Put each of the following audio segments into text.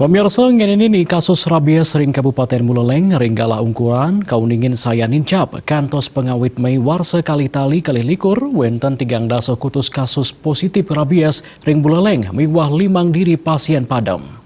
Pemirsa ngenini kasus rabies ring Kabupaten Buleleng, Ringgala Ungkuran, kauningin saya nincap, kantos pengawit Mei warsa kali-tali kali likur, wenten 13 kutus kasus positif rabies ring Buleleng, miwah 5 diri pasien padam.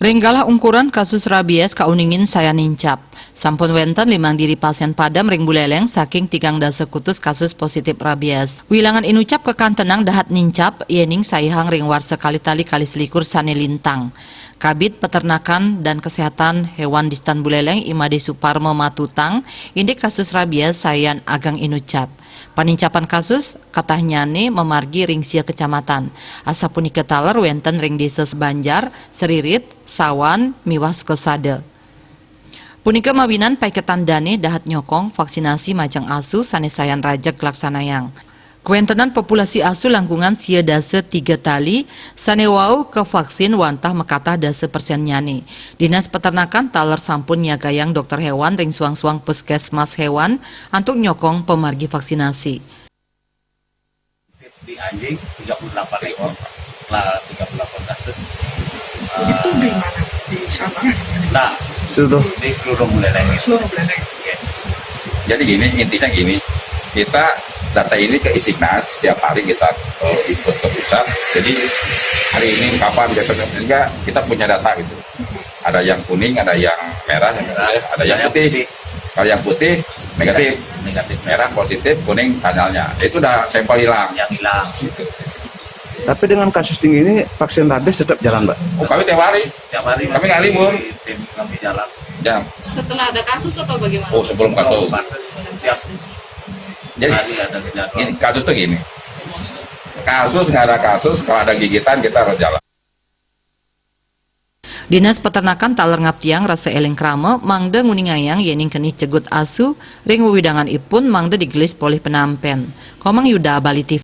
Ringgala Ungkuran kasus rabies kauningin saya nincap. Sampun wenten 5 diri pasien padam ring Buleleng saking 13 kutus kasus positif rabies. Wilangan inucap kekan tenang dahat nincap yening sayhang ring warsa kali-tali kali selikur sane lintang. Kabit Peternakan dan Kesehatan Hewan di Stan Buleleng Imade Suparmo Matutang indik kasus rabies sayan agang inucap. Panincapan kasus katanya memargi ring sia kecamatan. Asapuni ketaler wenten ring desa Banjar, Seririt, Sawan, Miwas Kesade. Punika mawinan paiketan dane dahat nyokong vaksinasi majang asu sanesayan rajak laksanayang. Kuentenan populasi asu langkungan sia dase 3 tali sanewau ke vaksin wantah mekatah dase persen nyane. Dinas Peternakan taler sampun nyagayang dokter hewan ring suang-suang puskesmas hewan untuk nyokong pemargi vaksinasi. Di anjing 38 ekor, 38 kasus. Itu di mana? Di Sabangan? Nah, di seluruh Buleleng. Seluruh Buleleng. Ya. Jadi gini, intinya gini, kita data ini ke Isignas, setiap hari kita ikut ke pusat, jadi hari ini kapan, sehingga kita punya data gitu. Ada yang kuning, ada yang merah, ada yang putih. Kalau yang putih, negatif, merah positif, kuning tanyalnya. Itu udah sampel hilang. Yang hilang. Gitu. Tapi dengan kasus tinggi ini vaksin rabies tetap jalan, Mbak? Oh, kami tiap hari. Kami nggak libur. Tim kami jalan. Ya. Setelah ada kasus atau bagaimana? Oh, sebelum kasus. Tiap Jadi hari ada kejadian. ini, kasus tuh gini. Kasus nggak ada kasus, kalau ada gigitan kita harus jalan. Dinas Peternakan taler ngaptiang rasa eling krame mangde nguningayang yening keni cegut asu ring widangan ipun mangde digelis polih penampen. Komang Yuda Bali TV.